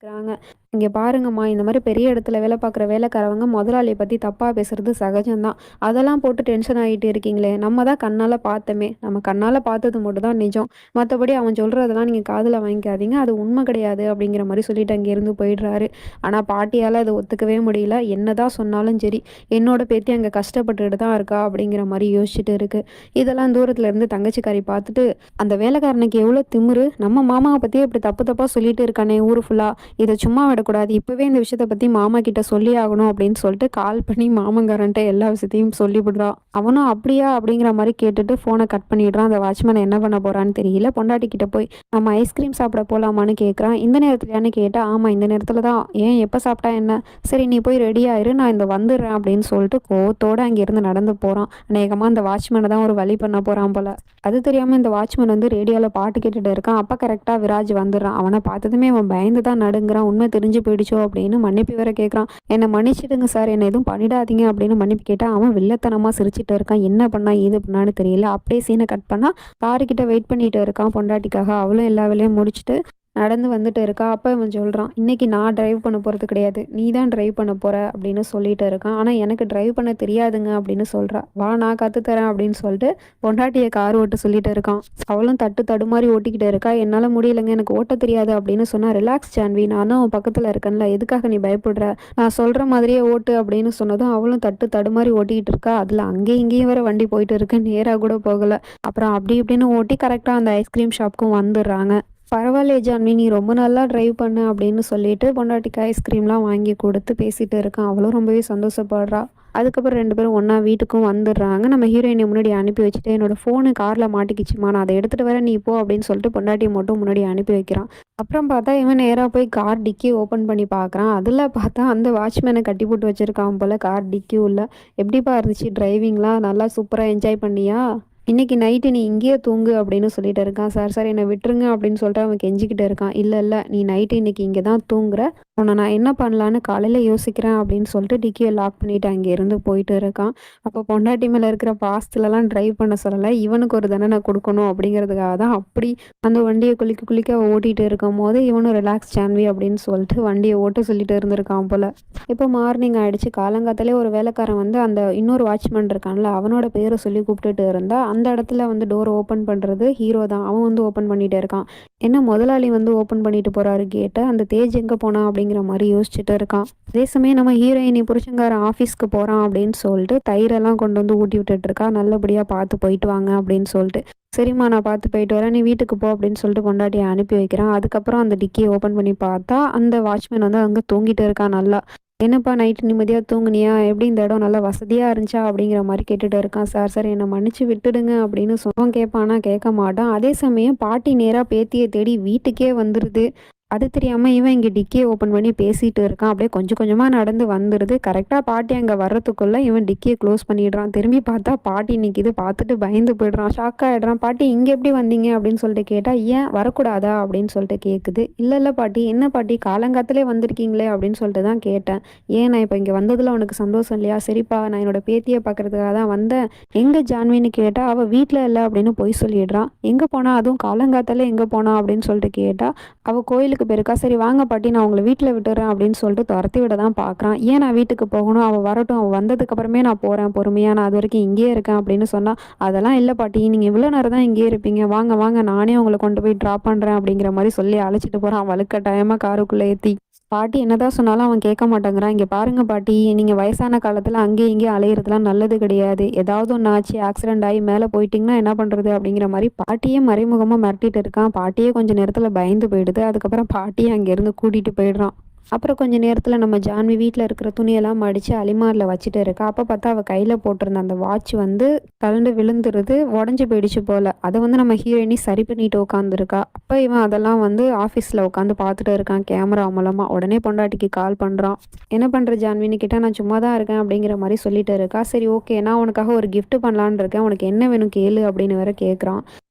இருக்கிறாங்க. இங்க பாருங்கம்மா, இந்த மாரி பெரிய இடத்துல வேலை பார்க்குற வேலைக்காரவங்க முதலாளிய பத்தி தப்பா பேசுறது சகஜம் தான். அதெல்லாம் போட்டு டென்ஷன் ஆகிட்டு இருக்கீங்களே! நம்ம தான் கண்ணால பார்த்தோமே! நம்ம கண்ணால பார்த்தது மட்டும் தான் நிஜம். மத்தபடி அவன் சொல்றதெல்லாம் நீங்க காதுல வாங்கிக்காதீங்க. அது உண்மை கிடையாது அப்படிங்கிற மாரி சொல்லிட்டு அங்கேருந்து போயிடுறாரு. ஆனா பாட்டியால அத ஒத்துக்கவே முடியல. என்னதான் சொன்னாலும் சரி, என்னோட பேத்தி அங்க கஷ்டப்பட்டுட்டு தான் இருக்கா அப்படிங்கிற மாரி யோசிச்சுட்டு இருக்கு. இதெல்லாம் தூரத்துல இருந்து தங்கச்சிக்காரி பார்த்துட்டு, அந்த வேலைக்காரனுக்கு எவ்வளோ திமிரு! நம்ம மாமாவ பத்தியே இப்படி தப்பு தப்பா சொல்லிட்டு இருக்கானே ஊரு ஃபுல்லா. இத சும்மா விடக்கூடாது. இப்பவே இந்த விஷயத்த பத்தி மாமா கிட்ட சொல்லியே ஆகணும் அப்படின்னு சொல்லிட்டு கால் பண்ணி மாமங்காரன்ட்ட எல்லா விஷயத்தையும் சொல்லிவிடுறா. அவனும் அப்படியா அப்படிங்கிற மாரி கேட்டுட்டு ஃபோன கட் பண்ணிடுறான். அந்த வாட்ச்மேன் என்ன பண்ண போறான்னு தெரியல. பொண்டாட்டி கிட்ட போய் நம்ம ஐஸ்கிரீம் சாப்பிட போலாமான்னு கேட்குறான். இந்த நேரத்துலயான்னு கேட்டா, ஆமா இந்த நேரத்துல தான். ஏன் எப்ப சாப்பிட்டா என்ன? சரி நீ போய் ரெடி ஆயிரு. நான் இந்த வந்துடுறேன் அப்படின்னு சொல்லிட்டு கோவத்தோட அங்கிருந்து நடந்து போறான். அநேகமா அந்த வாட்ச்மேன தான் ஒரு வழி பண்ண போறான் போல. அது தெரியாம இந்த வாட்ச்மேன் வந்து ரேடியோல பாட்டு கேட்டுட்டு இருக்கான். அப்ப கரெக்டா விராஜ் வந்துடுறான். அவன பார்த்ததுமே அவன் பயந்து தான் நடுங்குறான். உண்மை தெரிஞ்சு போயிடுச்சோ அப்படின்னு மன்னிப்பு வேற கேட்குறான். என்னை மன்னிச்சிடுங்க சார், என்னை எதுவும் பண்ணிடாதீங்க அப்படின்னு மன்னிப்பு கேட்டா அவன் வில்லத்தனமா சிரிச்சிட்டு இருக்கான். என்ன பண்ணா ஏது பண்ணான்னு தெரியல. அப்படியே சீனை கட் பண்ணா காருக்கிட்ட வெயிட் பண்ணிட்டு இருக்கான் பொண்டாட்டிக்காக. அவளும் எல்லா வேலையும் முடிச்சுட்டு நடந்து வந்துட்டு இருக்கா. அப்ப இவன் சொல்றான், "இன்னைக்கு நான் டிரைவ் பண்ண போறது கிடையாது. நீ தான் டிரைவ் பண்ண போற" அப்படின்னு சொல்லிட்டு இருக்கான். ஆனா எனக்கு டிரைவ் பண்ண தெரியாதுங்க அப்படின்னு சொல்றா. "வா நான் கத்து தரேன்" அப்படின்னு சொல்லிட்டு பொண்டாட்டிய கார் ஓட்ட சொல்லிட்டு இருக்கான். அவளும் தட்டு தடுமாறி ஓட்டிக்கிட்டு இருக்கா. "என்னால முடியலங்க, எனக்கு ஓட்ட தெரியாது" அப்படின்னு சொன்னா, "ரிலாக்ஸ் ஜான்வி, நான் தான் உன் பக்கத்துல இருக்கேன்ல, எதுக்காக நீ பயப்படுற? நான் சொல்ற மாதிரியே ஓட்டு" அப்படின்னு சொன்னதும் அவளும் தட்டு தடுமாறி ஓட்டிக்கிட்டு இருக்கா. அதுல அங்கேயும் இங்கேயும் வேற வண்டி போயிட்டு இருக்கு. நேரா கூட போகல. அப்புறம் அப்படி இப்படின்னு ஓட்டி கரெக்டா அந்த ஐஸ்கிரீம் ஷாப்க்கும் வந்துடுறாங்க. "பரவாயில்லையே ஜான்வி, நீ ரொம்ப நல்லா டிரைவ் பண்ண" அப்படின்னு சொல்லிட்டு பொண்டாட்டிக்கு ஐஸ்கிரீம்லாம் வாங்கி கொடுத்து பேசிட்டு இருக்கான். அவளும் ரொம்பவே சந்தோஷப்படுறா. அதுக்கப்புறம் 2 பேரும் ஒண்ணா வீட்டுக்கும் வந்துடுறாங்க. நம்ம ஹீரோயின முன்னாடி அனுப்பி வச்சுட்டு, "என்னோட ஃபோனு கார்ல மாட்டிக்கிச்சும்மா, நான் அத எடுத்துட்டு வரேன், நீ போ" அப்படின்னு சொல்லிட்டு பொண்டாட்டிய மட்டும் முன்னாடி அனுப்பி வைக்கிறான். அப்புறம் பார்த்தா இவன் நேரா போய் கார் டிக்கி ஓப்பன் பண்ணி பார்க்குறான். அதுல பார்த்தா அந்த வாட்ச்மேன கட்டி போட்டு வச்சிருக்கான் போல கார் டிக்கி உள்ள. "எப்படிப்பா இருந்துச்சு டிரைவிங்லாம்? நல்லா சூப்பரா என்ஜாய் பண்ணியா? இன்னைக்கு நைட்டு நீ இங்கேயே தூங்கு" அப்படின்னு சொல்லிட்டு இருக்கான். "சார் சார் என்னை விட்டுருங்க" அப்படின்னு சொல்லிட்டு அவன் கெஞ்சிக்கிட்டு இருக்கான். "இல்ல இல்ல, நீ நைட்டு இன்னைக்கு இங்கே தான் தூங்குற. உன்னை நான் என்ன பண்ணலான்னு காலையில யோசிக்கிறேன்" அப்படின்னு சொல்லிட்டு டிக்கியை லாக் பண்ணிட்டு அங்கேருந்து போயிட்டு இருக்கான். அப்போ பொண்டாட்டி மேல இருக்கிற பாசத்துலலாம் டிரைவ் பண்ண சொல்லலை, இவனுக்கு ஒரு தண்டனை கொடுக்கணும் அப்படிங்கிறதுக்காக தான் அப்படி அந்த வண்டியை குளிக்க குளிக்க அவ ஓட்டிட்டு இருக்கும்போது இவனும் ரிலாக்ஸ் ஜான்வி அப்படின்னு சொல்லிட்டு வண்டியை ஓட்ட சொல்லிட்டு இருந்திருக்கான் போல. இப்போ மார்னிங் ஆயிடுச்சு. காலங்காத்தாலே ஒரு வேலைக்காரன் வந்து அந்த இன்னொரு வாட்ச்மேன் இருக்கான்ல, அவனோட பேரை சொல்லி கூப்பிட்டுட்டு இருந்தா, அந்த இடத்துல வந்து டோர் ஓப்பன் பண்றது ஹீரோ தான். அவன் வந்து ஓப்பன் பண்ணிட்டு இருக்கான். என்ன முதலாளி வந்து ஓப்பன் பண்ணிட்டு போறாரு கேட்ட, அந்த தேஜ் எங்க போனான் அப்படிங்கிற மாதிரி யோசிச்சுட்டு இருக்கான். அதே சமயம் நம்ம ஹீரோயினி புருஷன்காரன் ஆஃபீஸ்க்கு போறான் அப்படின்னு சொல்லிட்டு தயிரெல்லாம் கொண்டு வந்து ஊட்டி விட்டுட்டு இருக்கா. நல்லபடியா பார்த்து போயிட்டு வாங்க அப்படின்னு சொல்லிட்டு. "சரிம்மா நான் பார்த்து போயிட்டு வரேன், நீ வீட்டுக்கு போ" அப்படின்னு சொல்லிட்டு பொண்டாட்டியை அனுப்பி வைக்கிறான். அதுக்கப்புறம் அந்த டிக்கியை ஓப்பன் பண்ணி பார்த்தா அந்த வாட்ச்மேன் வந்து அங்க தூங்கிட்டு இருக்கான் நல்லா. "என்னப்பா நைட்டு நிம்மதியா தூங்குனியா? எப்படி இந்த இடம் நல்லா வசதியா இருந்துச்சா?" அப்படிங்கிற மாரி கேட்டுட்டு இருக்கான். "சார் சார் என்னை மன்னிச்சு விட்டுடுங்க" அப்படின்னு சொன்னவன் கேட்பானா, கேட்க மாட்டான். அதே சமயம் பாட்டி நேரா பேத்திய தேடி வீட்டுக்கே வந்துருது. அது தெரியாம இவன் இங்க டிக்கிய ஓப்பன் பண்ணி பேசிட்டு இருக்கான். அப்படியே கொஞ்சம் கொஞ்சமா நடந்து வந்துருது. கரெக்ட்டா பாட்டி அங்க வர்றதுக்குள்ள இவன் டிக்கிய க்ளோஸ் பண்ணிடுறான். திரும்பி பார்த்தா பாட்டி நிக்குது. பார்த்துட்டு பயந்து போயிடுறான். ஷாக் ஆயிடுறான். "பாட்டி இங்க எப்படி வந்தீங்க?" அப்படின்னு சொல்லிட்டு கேட்டா, "ஏன் வரக்கூடாதா?" அப்படின்னு சொல்லிட்டு கேக்குது. "இல்ல இல்ல பாட்டி." "என்ன பாட்டி காலங்காத்தாலே வந்திருக்கீங்களே?" அப்படின்னு சொல்லிட்டு தான் கேட்டேன். "ஏன் நான் இப்ப இங்க வந்ததுல உனக்கு சந்தோஷம் இல்லையா?" "சரிப்பா, நான் என்னோட பேத்திய பார்க்கறதுக்காக தான் வந்தேன்." "எங்க ஜான்வின்னு?" கேட்டா, "அவ வீட்ல இல்ல" அப்படின்னு பொய் சொல்லிடுறான். "எங்க போனா? அதுவும் காலங்காத்தாலே எங்க போனா?" அப்படின்னு சொல்லிட்டு கேட்டா, "அவ கோயிலுக்கு போயிருக்கா." "சரி வாங்க பாட்டி, நான் உங்கள வீட்ல விட்டுறேன்" அப்படின்னு சொல்லிட்டு தொரத்தி விட தான் பார்க்குறான். "ஏன் நான் வீட்டுக்கு போகணும்? அவ வரட்டும். அவ வந்ததுக்கு அப்புறமே நான் போறேன் பொறுமையா. நான் அதுவரைக்கும் இங்கேயே இருக்கேன்" அப்படின்னு சொன்னா, "அதெல்லாம் இல்ல பாட்டி. நீங்க இவ்வளோ நேரம் தான் இங்கேயே இருப்பீங்க. வாங்க வாங்க, நானே உங்கள கொண்டு போய் ட்ராப் பண்றேன்" அப்படிங்கிற மாரி சொல்லி அழைச்சிட்டு போறான் வலுக்கட்டாயமா காருக்குள்ள ஏத்தி. பாட்டி என்னதான் சொன்னாலும் அவன் கேட்க மாட்டேங்கிறான். "இங்க பாருங்க பாட்டி, நீங்க வயசான காலத்துல அங்கேயும் இங்கேயும் அலையிறதுலாம் நல்லது கிடையாது. ஏதாவது ஒண்ணு ஆச்சு, ஆக்சிடென்ட் ஆகி மேல போயிட்டீங்கன்னா என்ன பண்றது?" அப்படிங்கிற மாரி பாட்டியே மறைமுகமா மிரட்டிட்டு இருக்கான். பாட்டியே கொஞ்ச நேரத்துல பயந்து போயிடுது. அதுக்கப்புறம் பாட்டியே அங்கேருந்து கூட்டிட்டு போயிடுறான். அப்புறம் கொஞ்ச நேரத்துல நம்ம ஜான்வி வீட்ல இருக்கிற துணியெல்லாம் மடிச்சு அலிமாரில வச்சுட்டு இருக்கா. அப்ப பார்த்தா அவ கையில போட்டிருந்த அந்த வாட்ச் வந்து கழண்டு விழுந்துருது. உடைஞ்சு போயிடுச்சு போல. அத வந்து நம்ம ஹீரோயினி சரி பண்ணிட்டு உட்காந்துருக்கா. அப்ப இவன் அதெல்லாம் வந்து ஆஃபீஸ்ல உட்காந்து பார்த்துட்டு இருக்கான் கேமரா மூலமா. உடனே பொண்டாட்டிக்கு கால் பண்றான். "என்ன பண்ற ஜான்வின்னு?" கேட்டா, "நான் சும்மா தான் இருக்கேன்" அப்படிங்கிற மாரி சொல்லிட்டு இருக்கா. "சரி ஓகே, நான் உனக்காக ஒரு கிஃப்ட் பண்ணலான்னு இருக்கேன். உனக்கு என்ன வேணும் கேளு" அப்படின்னு வேற கேட்குறான்.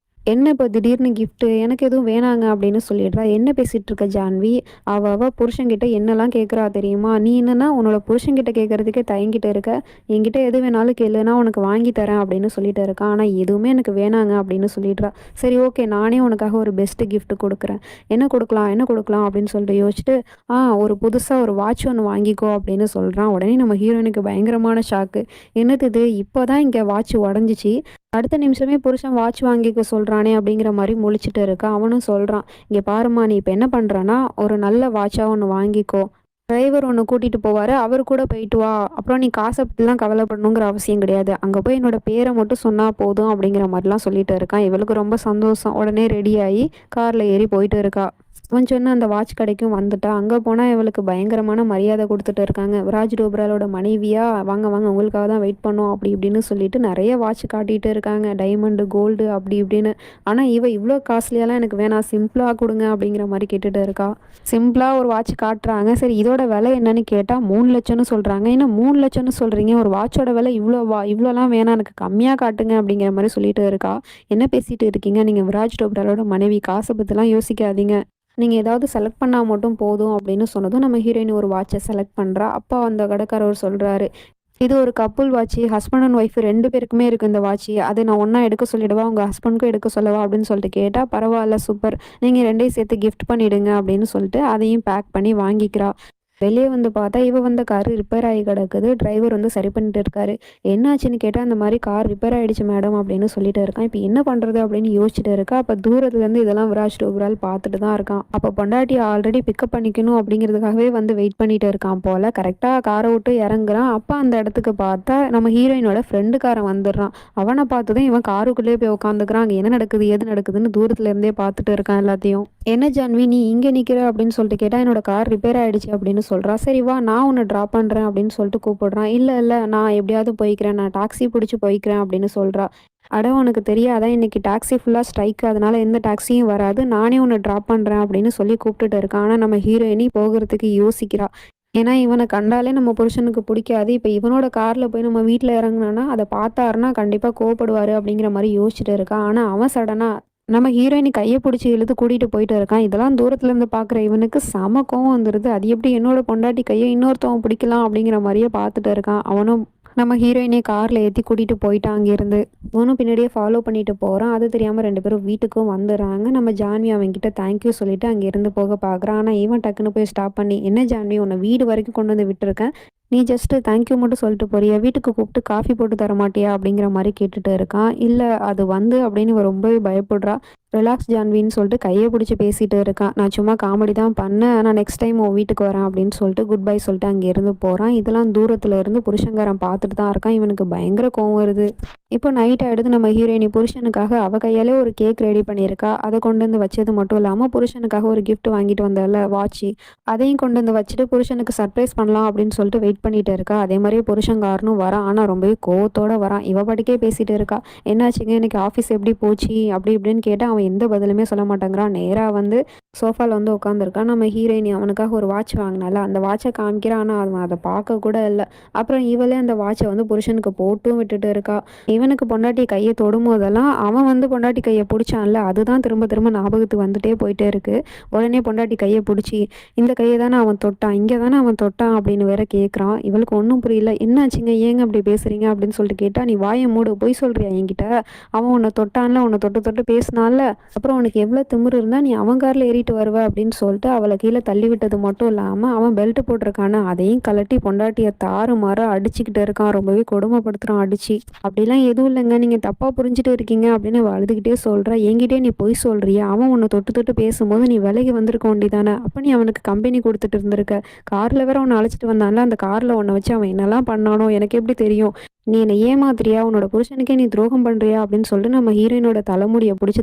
என்ன இப்ப திடீர்னு கிஃப்ட்டு? எனக்கு எதுவும் வேணாங்க அப்படின்னு சொல்லிடுறா. என்ன பேசிட்டு இருக்க ஜான்வி? அவ புருஷன்கிட்ட என்னலாம் கேட்குறா தெரியுமா? நீ என்னன்னா உன்னோட புருஷன்கிட்ட கேட்கறதுக்கே தயங்கிட்டு இருக்க. என்கிட்ட எது வேணாலும் கேளு, நான் உனக்கு வாங்கி தரேன் அப்படின்னு சொல்லிட்டு இருக்கா. ஆனா எதுவுமே எனக்கு வேணாங்க அப்படின்னு சொல்லிடுறா. சரி ஓகே நானே உனக்காக ஒரு பெஸ்ட் கிஃப்ட் குடுக்குறேன். என்ன குடுக்கலாம்? என்ன குடுக்கலாம்? அப்படின்னு சொல்லிட்டு யோசிச்சுட்டு, ஒரு புதுசா ஒரு வாட்ச் ஒண்ணு வாங்கிக்கோ அப்படின்னு சொல்றான். உடனே நம்ம ஹீரோயினுக்கு பயங்கரமான ஷாக்கு. என்னது இது? இப்பதான் இங்க வாட்ச் உடைஞ்சுச்சு. அடுத்த நிமிஷமே புருஷன் வாட்ச் வாங்கிக்க சொல்றானே அப்படிங்கிற மாரி முழிச்சுட்டு இருக்கா. அவனும் சொல்றான், "இங்க பாரும்மா நீ இப்ப என்ன பண்றன்னா, ஒரு நல்ல வாட்சா ஒண்ணு வாங்கிக்கோ. டிரைவர் உன்ன கூட்டிட்டு போவாரு. அவரு கூட போயிட்டு வா. அப்புறம் நீ காச பத்திலாம் கவலைப்படணுங்கிற அவசியம் கிடையாது. அங்க போய் என்னோட பேர மட்டும் சொன்னா போதும்." அப்படிங்கிற மாரிலாம் சொல்லிட்டு இருக்கான். இவளுக்கு ரொம்ப சந்தோஷம். உடனே ரெடி ஆயி கார்ல ஏறி போயிட்டு இருக்கா. அவன் சொன்ன அந்த வாட்ச் கடைக்கும் வந்துட்டா. அங்க போனா இவளுக்கு பயங்கரமான மரியாதை குடுத்துட்டு இருக்காங்க. விராஜ் டோப்ராலோட மனைவியா, "வாங்க வாங்க உங்களுக்காக தான் வெயிட் பண்ணோம்." அப்படி இப்படின்னு சொல்லிட்டு நெறைய வாட்ச் காட்டிட்டு இருக்காங்க. டைமண்ட், கோல்டு அப்படி இப்படின்னு. ஆனா இவ இவ்ளோ காஸ்ட்லியாலாம் எனக்கு வேணாம். சிம்பிளா குடுங்க அப்படிங்கிற மாரி கேட்டுட்டு இருக்கா. சிம்பிளா ஒரு வாட்ச் காட்டுறாங்க. சரி இதோட விலை என்னன்னு கேட்டா 3,00,000ன்னு சொல்றாங்க. என்ன 3,00,000ன்னு சொல்றீங்க? ஒரு வாட்சோட விலை இவ்ளோவா? இவ்ளோலாம் வேணாம் எனக்கு கம்மியா காட்டுங்க அப்படிங்கிற மாரி சொல்லிட்டு இருக்கா. என்ன பேசிட்டு இருக்கீங்க? நீங்க விராஜ் டோப்ராலோட மனைவி. காச பத்திலாம் யோசிக்காதீங்க. நீங்க ஏதாவது செலக்ட் பண்ணா மட்டும் போதும் அப்படின்னு சொன்னதும், நம்ம ஹீரோயின் ஒரு வாட்ச செலக்ட் பண்றா. அப்ப அந்த கடைக்காரர் சொல்றாரு, "இது ஒரு couple watch. Husband and wife 2 பேருக்குமே இருக்கு இந்த வாட்ச். அது நான் ஒண்ணா எடுக்க சொல்லிடவா? உங்க ஹஸ்பண்ட்க்கும் எடுக்க சொல்லவா?" அப்படின்னு சொல்லிட்டு கேட்டா, "பரவால்ல சூப்பர். நீங்க 2யும் சேர்த்து கிஃப்ட் பண்ணிடுங்க." அப்படின்னு சொல்லிட்டு அதையும் பேக் பண்ணி வாங்கிக்கிறா. வெளிய வந்து பார்த்தா, இவ வந்த காரு ரிப்பேர் ஆகி கிடக்குது. டிரைவர் வந்து சரி பண்ணிட்டு இருக்காரு. என்னாச்சுன்னு கேட்டா, "இந்த மாரி கார் ரிப்பேர் ஆயிடுச்சு மேடம்" அப்படின்னு சொல்லிட்டு இருக்கான். இப்ப என்ன பண்றது அப்படின்னு யோசிச்சுட்டு இருக்கா. அப்ப தூரத்துலேருந்து இதெல்லாம் விராஜ் டோப்ரால் பார்த்துட்டு தான் இருக்கான். அப்ப பொண்டாட்டிய ஆல்ரெடி பிக்கப் பண்ணிக்கணும் அப்படிங்கிறதுக்காகவே வந்து வெயிட் பண்ணிட்டு இருக்கான் போல. கரெக்ட்டா கார விட்டு இறங்குறான். அப்ப அந்த இடத்துக்கு பார்த்தா, நம்ம ஹீரோயினோட ஃப்ரெண்டுக்காரன் வந்துடுறான். அவன பார்த்ததும் இவன் காருக்குள்ளேயே போய் உட்காந்துக்கிறான். அங்க என்ன நடக்குது, ஏது நடக்குதுன்னு தூரத்துல இருந்தே பார்த்துட்டு இருக்கான் எல்லாத்தையும். "என்ன ஜான்வி நீ இங்க நிக்கிற?" அப்படின்னு சொல்லிட்டு கேட்டா, "என்னோட கார் ரிப்பேர் ஆயிடுச்சு" அப்படின்னு சொல்றா. "சரி வா நான் உன்ன ட்ராப் பண்றேன்" அப்படின்னு சொல்லிட்டு கூப்பிடுறான். "இல்ல, இல்ல நான் எப்படியாவது போய்க்கிறேன். நான் டாக்ஸி புடிச்சு போய்க்கிறேன்" அப்படின்னு சொல்றா. "அட உனக்கு தெரியாதா இன்னைக்கு டாக்ஸி ஃபுல்லா ஸ்ட்ரைக். அதனால எந்த டாக்ஸியும் வராது. நானே உன்ன ட்ராப் பண்றேன்" அப்படின்னு சொல்லி கூப்பிட்டுட்டு இருக்கான். ஆனா நம்ம ஹீரோயினி போகறதுக்கு யோசிக்கிறா. ஏன்னா இவன கண்டாலே நம்ம புருஷனுக்கு புடிக்காது. இப்ப இவனோட கார்ல போய் நம்ம வீட்ல இறங்குனோம்னா, அத பார்த்தாருன்னா கண்டிப்பா கோவப்படுவாரு அப்படிங்கிற மாரி யோசிச்சுட்டு இருக்கா. ஆனா அவன் சடனா நம்ம ஹீரோயினி கைய புடிச்சு இழுத்து கூட்டிட்டு போயிட்டு இருக்கான். இதெல்லாம் தூரத்துல இருந்து பார்க்குற இவனுக்கு செம கோவம் வந்துருது. அது எப்படி என்னோட பொண்டாட்டி கைய இன்னொருத்தவன் பிடிக்கலாம் அப்படிங்கிற மாரியே பார்த்துட்டு இருக்கான். அவனும் நம்ம ஹீரோயினிய கார்ல ஏத்தி கூட்டிட்டு போயிட்டான் அங்கேருந்து. இவனும் பின்னாடியே ஃபாலோ பண்ணிட்டு போறான். அது தெரியாம 2 பேரும் வீட்டுக்கும் வந்துர்றாங்க. நம்ம ஜான்வி அவன்கிட்ட தேங்க்யூ சொல்லிட்டு அங்கேருந்து போக பார்க்குறான். ஆனா இவன் டக்குனு போய் ஸ்டாப் பண்ணி, "என்ன ஜான்வி உன்ன வீடு வரைக்கும் கொண்டு வந்து விட்டுருக்கேன். நீ ஜஸ்ட் தேங்க்யூ மட்டும் சொல்லிட்டு போறியா? வீட்டுக்கு கூப்பிட்டு காஃபி போட்டு தர மாட்டியா?" அப்படிங்கிற மாரி கேட்டுட்டு இருக்கான். "இல்ல அது வந்து" அப்படின்னு இவ ரொம்பவே பயப்படுறா. "ரிலாக்ஸ் ஜான்வின்னு" சொல்லிட்டு கைய பிடிச்சு பேசிட்டு இருக்கான். "நான் சும்மா காமெடி தான் பண்ணேன். ஆனா நெக்ஸ்ட் டைம் உன் வீட்டுக்கு வரேன்" அப்படின்னு சொல்லிட்டு குட் பை சொல்லிட்டு அங்கேருந்து போறான். இதெல்லாம் தூரத்துல இருந்து புருஷன்காரன் பார்த்துட்டு தான் இருக்கான். இவனுக்கு பயங்கர கோவம் வருது. இப்போ நைட் ஆயிடுது. நம்ம ஹீரோயினி புருஷனுக்காக அவ கையாலே ஒரு கேக் ரெடி பண்ணியிருக்கா. அத கொண்டு வந்து வச்சது மட்டும் இல்லாம, புருஷனுக்காக ஒரு கிஃப்ட் வாங்கிட்டு வந்தால்ல வாட்ச், அதையும் கொண்டு வந்து வச்சுட்டு புருஷனுக்கு சர்ப்ரைஸ் பண்ணலாம் அப்படின்னு சொல்லிட்டு வெயிட் பண்ணிட்டு இருக்கா. அதே மாரியே புருஷன்காரனும் வரான். ஆனா ரொம்பவே கோவத்தோட வரான். இவ பாட்டுக்கே பேசிட்டு இருக்கா. "என்னாச்சுங்க இன்னைக்கு ஆஃபீஸ் எப்படி போச்சு?" அப்படி இப்படின்னு கேட்டா அவன் எந்த பதிலுமே சொல்ல மாட்டேங்கிறான். நேரா வந்து சோஃபால வந்து உட்காந்துருக்கான். நம்ம ஹீரோயினி அவனுக்காக ஒரு வாட்ச் வாங்கினால, அந்த வாட்ச காமிக்கிறான். ஆனா அவன் அத பார்க்க கூட இல்ல. அப்புறம் இவளே அந்த வாட்ச வந்து புருஷனுக்கு போட்டும் விட்டுட்டு இருக்கா. இவனுக்கு பொண்டாட்டி கைய தொடும்போதெல்லாம் அவன் வந்து பொண்டாட்டி கைய புடிச்சான்ல, அதுதான் திரும்ப திரும்ப ஞாபகத்துக்கு வந்துட்டே போயிட்டே இருக்கு. உடனே பொண்டாட்டி கைய புடிச்சு, "இந்த கைய தானே அவன் தொட்டான், இங்க தானே அவன் தொட்டான்" அப்படின்னு வேற கேட்குறான். இவளுக்கு ஒண்ணும் புரியல. "என்னாச்சுங்க? ஏங்க அப்படி பேசுறீங்க?" அப்படின்னு சொல்லிட்டு கேட்டா, "நீ வாய மூடு. பொய் சொல்றியா என்கிட்ட? அவன் உன்ன தொட்டான்ல, உன்ன தொட்டு தொட்டு பேசினான்ல, அப்புறம் உனக்கு எவ்வளோ திமிரு இருந்தா நீ அவன் கார்ல ஏறிட்டு வருவ" அப்படின்னு சொல்லிட்டு அவள கீழ தள்ளி விட்டது மட்டும் இல்லாம, அவன் பெல்ட் போட்டிருக்கான அதையும் கழட்டி பொண்டாட்டிய தாறுமாறா அடிச்சுக்கிட்டு இருக்கான். ரொம்பவே கொடுமைப்படுத்துறான் அடிச்சு. "அப்படிலாம் எதுவும் இல்லைங்க. நீங்க தப்பா புரிஞ்சுட்டு இருக்கீங்க" அப்படின்னு அவ அழுதுகிட்டே சொல்றா. "என்கிட்டயே நீ பொய் சொல்றியா? அவன் உன்னை தொட்டு தொட்டு பேசும்போது நீ விலகி வந்திருக்க வேண்டியதானே? அப்ப நீ அவனுக்கு கம்பெனி கொடுத்துட்டு இருந்திருக்க. கார்ல வேற உன்னை அழைச்சிட்டு வந்தான்ல, அந்த கார்ல உன்னை வச்சு அவன் என்னெல்லாம் பண்ணானோ எனக்கு எப்படி தெரியும்? நீ என்னை ஏமாத்துறியா? உன்னோட புருஷனுக்கே நீ துரோகம் பண்றியா?" அப்படின்னு சொல்லிட்டு நம்ம ஹீரோயினோட தலைமுடிய புடிச்சு